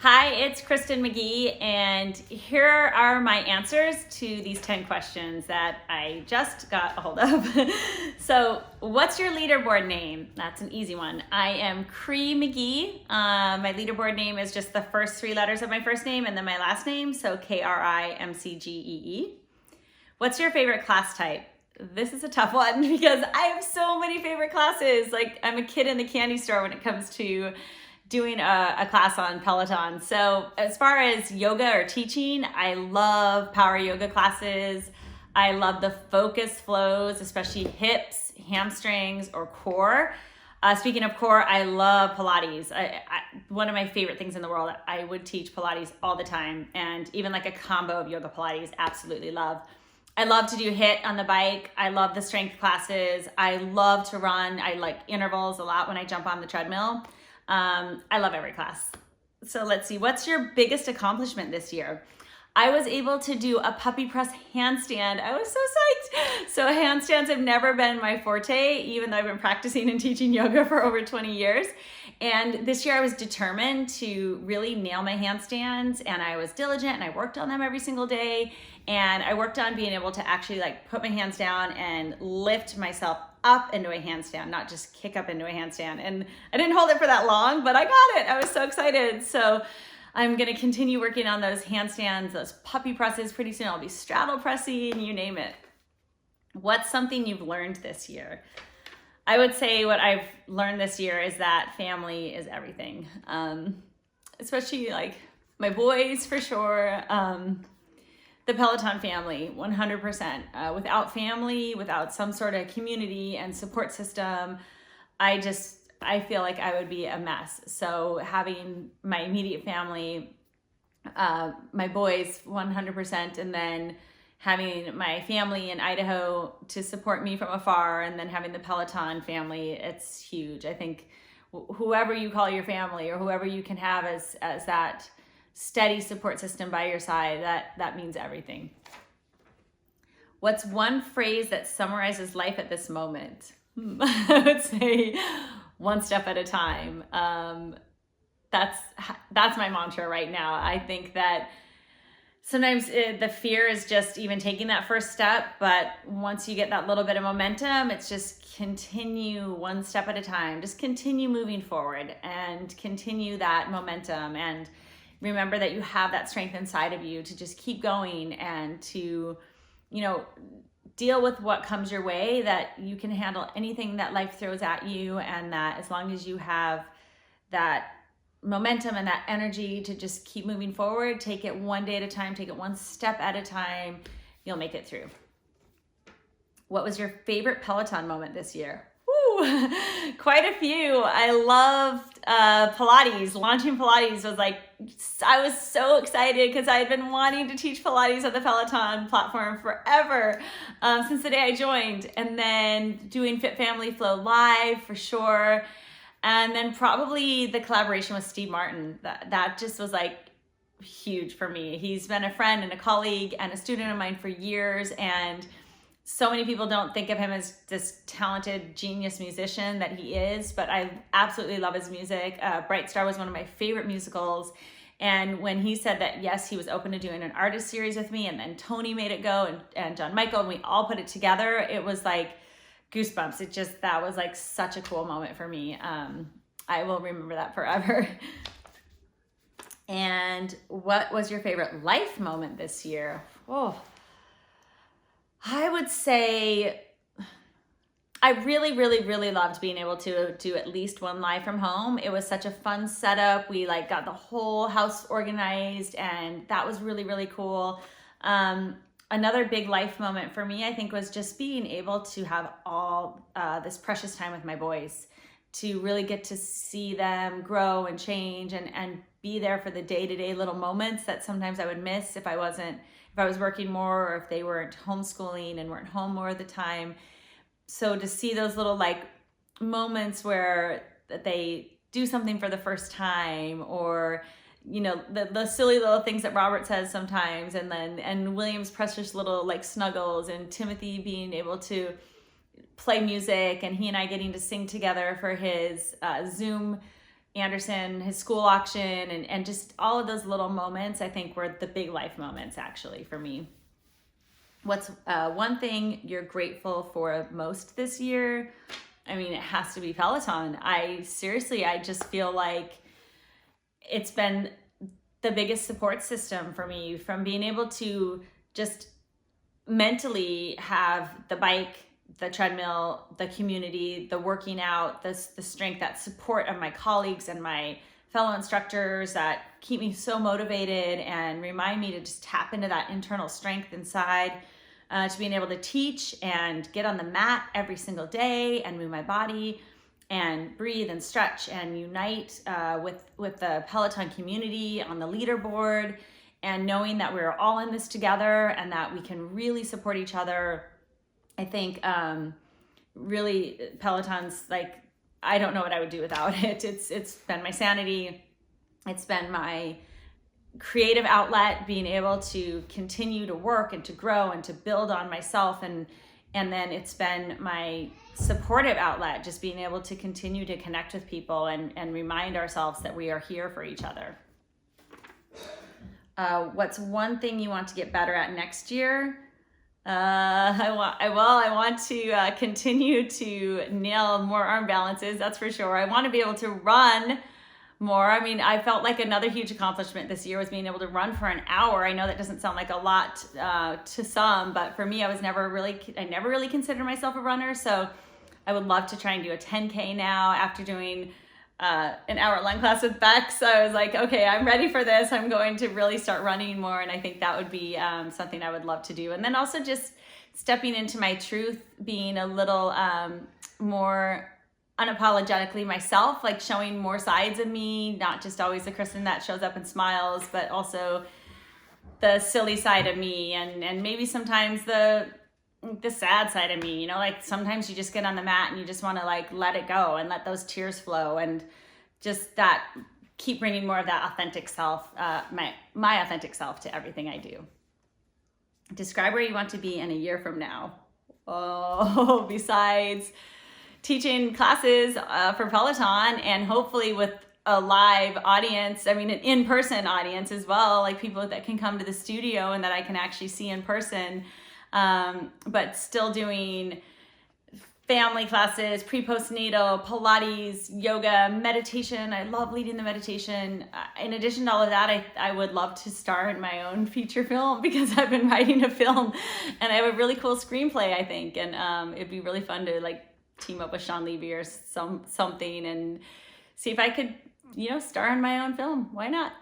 Hi, it's Kristin McGee, and here are my answers to these 10 questions that I just got a hold of. So, what's your leaderboard name? That's an easy one. I am Kree McGee. My leaderboard name is just the first three letters of my first name and then my last name, so KRIMCGEE. What's your favorite class type? This is a tough one because I have so many favorite classes. Like, I'm a kid in the candy store when it comes to doing a class on Peloton. So as far as yoga or teaching, I love power yoga classes. I love the focus flows, especially hips, hamstrings, or core. Speaking of core, I love Pilates. One of my favorite things in the world. I would teach Pilates all the time, and even like a combo of yoga Pilates, absolutely love. I love to do HIIT on the bike. I love the strength classes. I love to run. I like intervals a lot when I jump on the treadmill. I love every class. So let's see, what's your biggest accomplishment this year? I was able to do a puppy press handstand. I was so psyched. So handstands have never been my forte, even though I've been practicing and teaching yoga for over 20 years. And this year I was determined to really nail my handstands, and I was diligent and I worked on them every single day. And I worked on being able to actually like put my hands down and lift myself up into a handstand, not just kick up into a handstand. And I didn't hold it for that long, but I got it. I was so excited. So I'm gonna continue working on those handstands, those puppy presses. Pretty soon I'll be straddle pressing, you name it. What's something you've learned this year? I would say what I've learned this year is that family is everything. Especially like my boys for sure. The Peloton family, 100%. Without family, without some sort of community and support system, I feel like I would be a mess. So having my immediate family, my boys, 100%, and then having my family in Idaho to support me from afar, and then having the Peloton family, it's huge. I think whoever you call your family or whoever you can have as that steady support system by your side, that means everything. What's one phrase that summarizes life at this moment? I would say one step at a time. That's my mantra right now. I think that sometimes the fear is just even taking that first step, but once you get that little bit of momentum, it's just continue one step at a time. Just continue moving forward and continue that momentum, and remember that you have that strength inside of you to just keep going and to, deal with what comes your way, that you can handle anything that life throws at you, and that as long as you have that momentum and that energy to just keep moving forward, take it one day at a time, take it one step at a time, you'll make it through. What was your favorite Peloton moment this year? Woo, quite a few. I loved Pilates. Launching Pilates was I was so excited because I had been wanting to teach Pilates on the Peloton platform forever, since the day I joined. And then doing Fit Family Flow Live for sure. And then probably the collaboration with Steve Martin. That just was huge for me. He's been a friend and a colleague and a student of mine for years, and so many people don't think of him as this talented genius musician that he is, but I absolutely love his music. Bright Star was one of my favorite musicals. And when he said that, yes, he was open to doing an artist series with me, and then Tony made it go, and John Michael, and we all put it together, it was like goosebumps. That was such a cool moment for me. I will remember that forever. And what was your favorite life moment this year? Oh, I would say I really, really, really loved being able to do at least one live from home. It was such a fun setup. We got the whole house organized, and that was really, really cool. Another big life moment for me, I think, was just being able to have all this precious time with my boys, to really get to see them grow and change and be there for the day-to-day little moments that sometimes I would miss if I was working more, or if they weren't homeschooling and weren't home more of the time. So to see those little moments where they do something for the first time, or the silly little things that Robert says sometimes, and William's precious little snuggles, and Timothy being able to play music, and he and I getting to sing together for his Zoom Anderson, his school auction, and just all of those little moments, I think, were the big life moments actually for me. What's one thing you're grateful for most this year? I mean, it has to be Peloton. I just feel like it's been the biggest support system for me, from being able to just mentally have the bike, the treadmill, the community, the working out, the strength, that support of my colleagues and my fellow instructors that keep me so motivated and remind me to just tap into that internal strength inside, to being able to teach and get on the mat every single day and move my body and breathe and stretch and unite with the Peloton community on the leaderboard, and knowing that we're all in this together and that we can really support each other. I think really Peloton's like, I don't know what I would do without it. It's been my sanity. It's been my creative outlet, being able to continue to work and to grow and to build on myself. And then it's been my supportive outlet, just being able to continue to connect with people and remind ourselves that we are here for each other. What's one thing you want to get better at next year? I want to continue to nail more arm balances, that's for sure. I want to be able to run more. I mean, I felt like another huge accomplishment this year was being able to run for an hour. I know that doesn't sound like a lot to some, but for me, I never really considered myself a runner. So I would love to try and do a 10K now after doing an hour-long class with Bex. So I was like, okay, I'm ready for this. I'm going to really start running more. And I think that would be something I would love to do. And then also just stepping into my truth, being a little more unapologetically myself, like showing more sides of me, not just always the Kristin that shows up and smiles, but also the silly side of me, and maybe sometimes the sad side of me, like sometimes you just get on the mat and you just want to like let it go and let those tears flow, and just that keep bringing more of that authentic self, my authentic self to everything I do. Describe where you want to be in a year from now. Oh, besides teaching classes for Peloton, and hopefully with a live audience, I mean an in-person audience as well, like people that can come to the studio and that I can actually see in person, but still doing family classes, pre-postnatal, Pilates, yoga, meditation. I love leading the meditation. In addition to all of that, I would love to star in my own feature film, because I've been writing a film and I have a really cool screenplay, I think, and it'd be really fun to like team up with Sean Levy or something and see if I could, star in my own film. Why not?